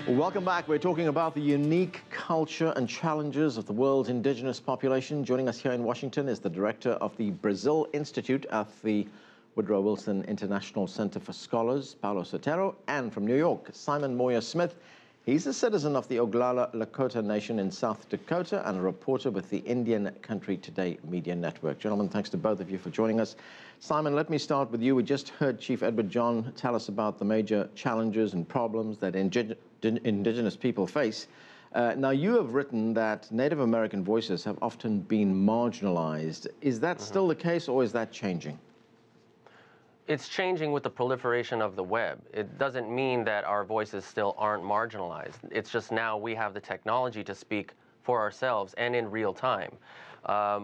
Welcome back. We're talking about the unique culture and challenges of the world's indigenous population. Joining us here in Washington is the director of the Brazil Institute at the Woodrow Wilson International Center for Scholars, Paulo Sotero, and from New York, Simon Moya-Smith. He's a citizen of the Oglala Lakota Nation in South Dakota and a reporter with the Indian Country Today Media Network. Gentlemen, thanks to both of you for joining us. Simon, let me start with you. We just heard Chief Edward John tell us about the major challenges and problems that indigenous people face. Now, you have written that Native American voices have often been marginalized. Is that still the case, or is that changing? It's changing with the proliferation of the web. It doesn't mean that our voices still aren't marginalized. It's just now we have the technology to speak for ourselves and in real time.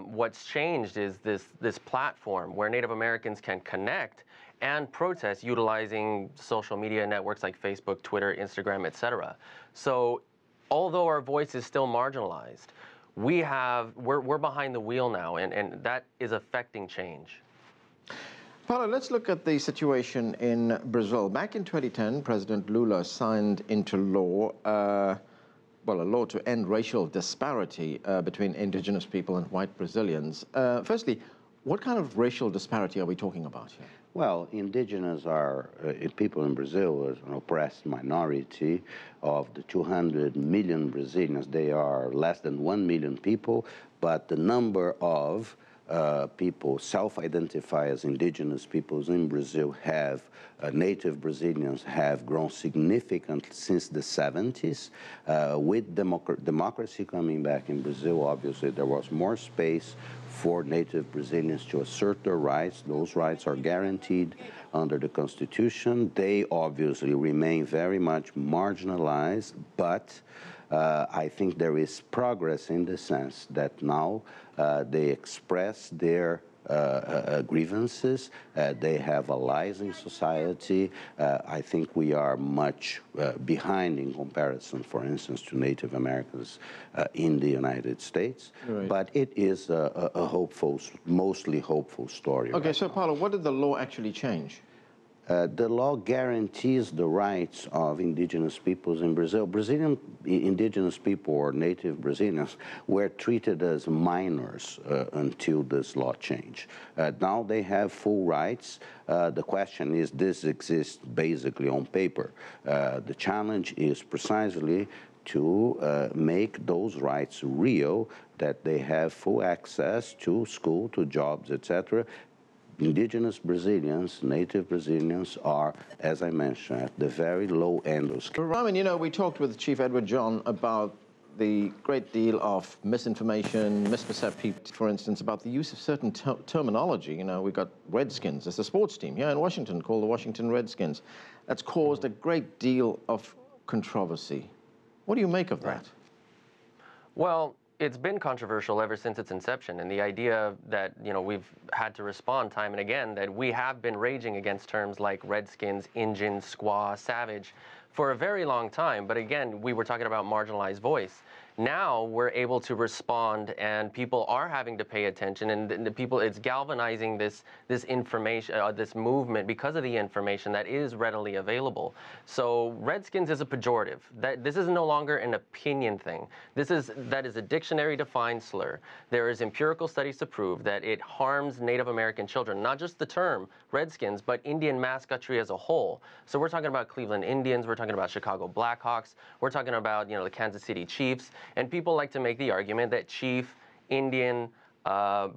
What's changed is this platform where Native Americans can connect and protest utilizing social media networks like Facebook, Twitter, Instagram, etc. So although our voice is still marginalized, we're behind the wheel now, and that is affecting change. Paulo, let's look at the situation in Brazil. Back in 2010, President Lula signed into law, a law to end racial disparity between indigenous people and white Brazilians. Firstly, what kind of racial disparity are we talking about here? Well, indigenous are people in Brazil as an oppressed minority. Of the 200 million Brazilians, they are less than 1 million people, but the number of people self-identify as indigenous peoples in Brazil native Brazilians have grown significantly since the 70s. With democracy coming back in Brazil, obviously there was more space for native Brazilians to assert their rights. Those rights are guaranteed under the Constitution. They obviously remain very much marginalized, but I think there is progress in the sense that now they express their grievances, they have allies in society. I think we are much behind in comparison, for instance, to Native Americans in the United States. Right. But it is a hopeful, mostly hopeful story. Okay, right so now. Paulo, what did the law actually change? The law guarantees the rights of indigenous peoples in Brazil. Brazilian indigenous people or native Brazilians were treated as minors until this law change. Now they have full rights. The question is, this exists basically on paper. The challenge is precisely to make those rights real, that they have full access to school, to jobs, etc. Indigenous Brazilians, native Brazilians are, as I mentioned, at the very low end of scale. Raman, you know, we talked with Chief Edward John about the great deal of misinformation, misperception, for instance, about the use of certain terminology. You know, we've got Redskins. It's a sports team here in Washington called the Washington Redskins. That's caused a great deal of controversy. What do you make of that? Well, it's been controversial ever since its inception, and the idea that, you know, we've had to respond time and again that we have been raging against terms like Redskins, Injun, Squaw, Savage for a very long time. But again, we were talking about marginalized voice. Now we're able to respond, and people are having to pay attention, and the people, it's galvanizing this information, this movement, because of the information that is readily available. So Redskins is a pejorative. This is no longer an opinion thing. That is a dictionary-defined slur. There is empirical studies to prove that it harms Native American children, not just the term Redskins, but Indian mascotry as a whole. So we're talking about Cleveland Indians, we're talking about Chicago Blackhawks, we're talking about, you know, the Kansas City Chiefs. And people like to make the argument that Chief, Indian,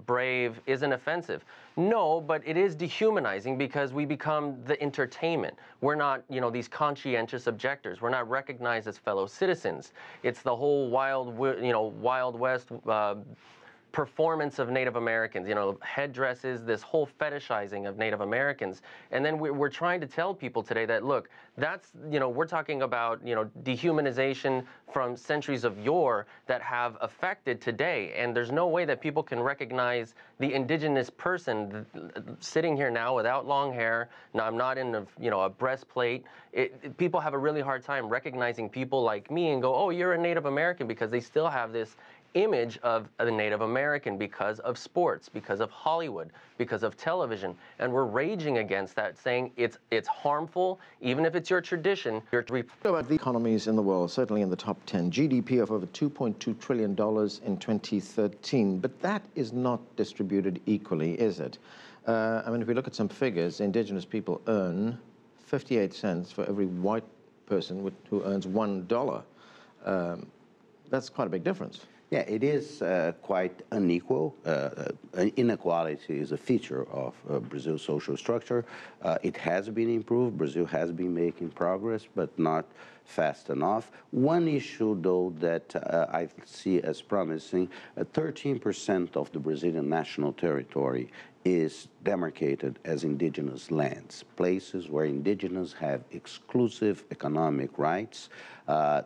Brave isn't offensive. No, but it is dehumanizing because we become the entertainment. We're not, you know, these conscientious objectors. We're not recognized as fellow citizens. It's the whole Wild West performance of Native Americans, you know, headdresses, this whole fetishizing of Native Americans. And then we're trying to tell people today that, look, that's, you know, we're talking about, you know, dehumanization from centuries of yore that have affected today. And there's no way that people can recognize the indigenous person sitting here now without long hair. Now, I'm not in a, you know, a breastplate. People have a really hard time recognizing people like me and go, oh, you're a Native American, because they still have this image of the Native American because of sports, because of Hollywood, because of television, and we're raging against that, saying it's harmful, even if it's your tradition. About the economies in the world, certainly in the top 10, GDP of over $2.2 trillion in 2013, but that is not distributed equally, is it? I mean, if we look at some figures, Indigenous people earn 58 cents for every white person who earns $1. That's quite a big difference. Yeah, it is quite unequal. Inequality is a feature of Brazil's social structure. It has been improved. Brazil has been making progress, but not fast enough. One issue, though, that I see as promising, 13% of the Brazilian national territory is demarcated as indigenous lands, places where indigenous have exclusive economic rights.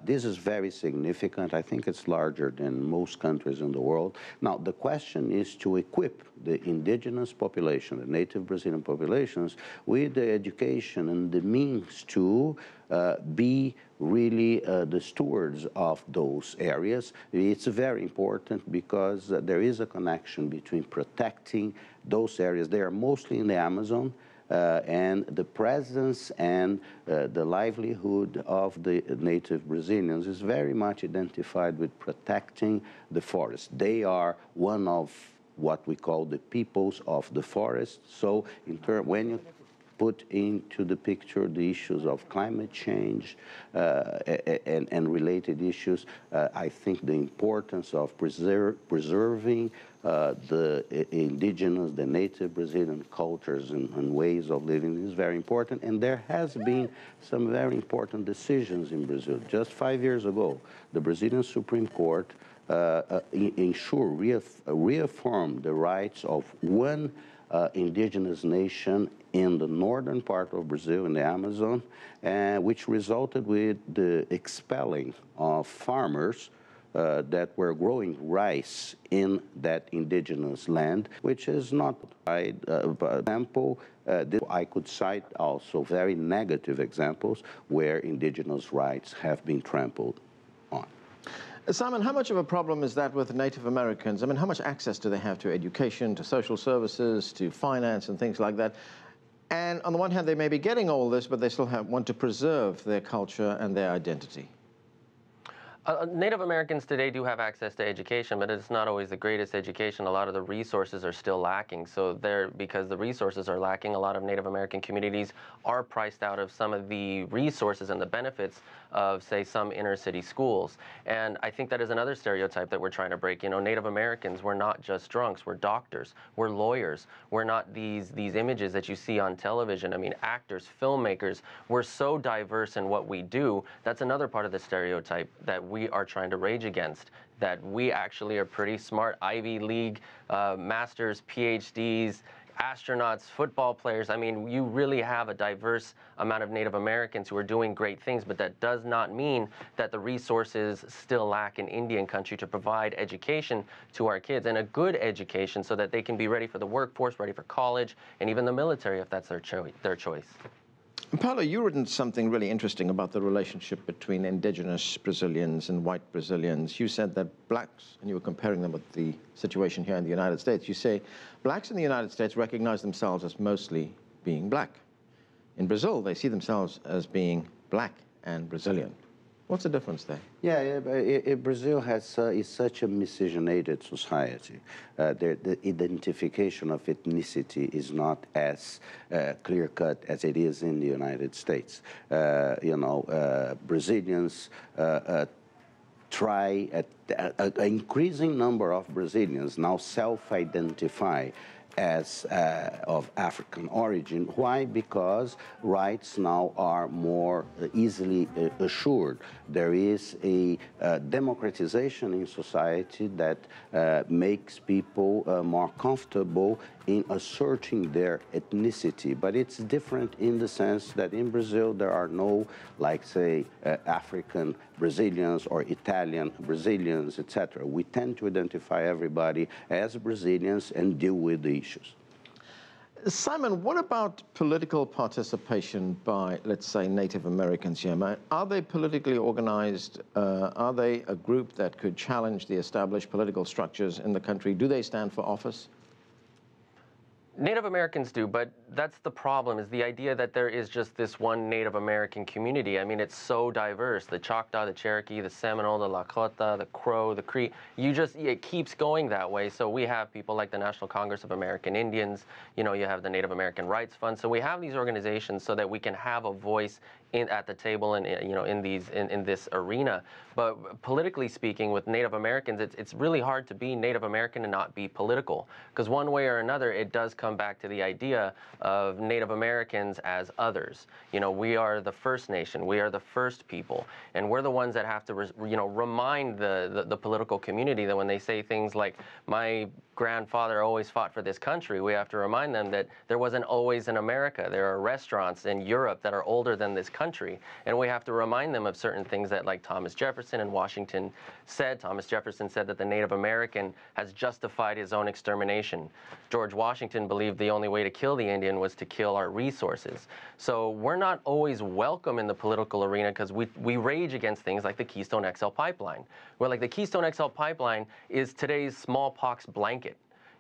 This is very significant. I think it's larger than most countries in the world. Now, the question is to equip the indigenous population, the native Brazilian populations, with the education and the means to be really the stewards of those areas. It's very important because there is a connection between protecting those areas. They are mostly in the Amazon, and the presence and the livelihood of the native Brazilians is very much identified with protecting the forest. They are one of what we call the peoples of the forest. So when you put into the picture the issues of climate change and related issues, I think the importance of preserving the indigenous, the native Brazilian cultures and ways of living is very important. And there has been some very important decisions in Brazil. Just 5 years ago, the Brazilian Supreme Court reaffirmed the rights of one indigenous nation in the northern part of Brazil, in the Amazon, which resulted with the expelling of farmers that were growing rice in that indigenous land, which is not right. For example, I could cite also very negative examples where indigenous rights have been trampled on. Simon, how much of a problem is that with Native Americans? I mean, how much access do they have to education, to social services, to finance and things like that? And on the one hand, they may be getting all this, but they still want to preserve their culture and their identity. Native Americans today do have access to education, but it's not always the greatest education. A lot of the resources are still lacking. So because the resources are lacking, a lot of Native American communities are priced out of some of the resources and the benefits of, say, some inner city schools. And I think that is another stereotype that we're trying to break. You know, Native Americans, we're not just drunks, we're doctors, we're lawyers. We're not these images that you see on television. I mean, actors, filmmakers, we're so diverse in what we do. That's another part of the stereotype that we are trying to rage against, that we actually are pretty smart, Ivy League, masters, PhDs, astronauts, football players. I mean, you really have a diverse amount of Native Americans who are doing great things, but that does not mean that the resources still lack in Indian country to provide education to our kids, and a good education so that they can be ready for the workforce, ready for college, and even the military if that's their choice. Paulo, you written something really interesting about the relationship between indigenous Brazilians and white Brazilians. You said that blacks, and you were comparing them with the situation here in the United States, you say blacks in the United States recognize themselves as mostly being black. In Brazil, they see themselves as being black and Brazilian. What's the difference there? Yeah, Brazil is such a miscegenated society. The identification of ethnicity is not as clear-cut as it is in the United States. Brazilians try, an increasing number of Brazilians now self-identify as of African origin. Why? Because rights now are more easily assured. There is a democratization in society that makes people more comfortable in asserting their ethnicity. But it's different in the sense that in Brazil there are no, like, say, African Brazilians or Italian Brazilians, etc. We tend to identify everybody as Brazilians and deal with the issues. Simon, what about political participation by, let's say, Native Americans here? Are they politically organized? Are they a group that could challenge the established political structures in the country? Do they stand for office? Native Americans do, but that's the problem, is the idea that there is just this one Native American community. I mean, it's so diverse. The Choctaw, the Cherokee, the Seminole, the Lakota, the Crow, the Cree. It keeps going that way. So we have people like the National Congress of American Indians. You know, you have the Native American Rights Fund. So we have these organizations so that we can have a voice at the table and in this arena. But politically speaking, with Native Americans, it's really hard to be Native American and not be political, because one way or another it does come back to the idea of Native Americans as others. You know, we are the first nation, we are the first people, and we're the ones that have to remind the political community that when they say things like, my grandfather always fought for this country, we have to remind them that there wasn't always in America. There are restaurants in Europe that are older than this country, and we have to remind them of certain things that, like Thomas Jefferson and Washington said. Thomas Jefferson said that the Native American has justified his own extermination. George Washington believed the only way to kill the Indian was to kill our resources. So we're not always welcome in the political arena, because we rage against things like the Keystone XL pipeline, where like the Keystone XL pipeline is today's smallpox blanket.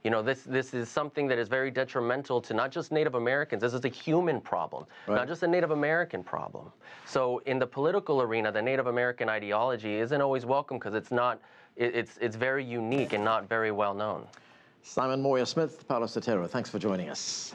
You know, this is something that is very detrimental to not just Native Americans. This is a human problem, right? Not just a Native American problem. So in the political arena, the Native American ideology isn't always welcome, because it's very unique and not very well known. Simon Moya-Smith, Paulo Sotero, thanks for joining us.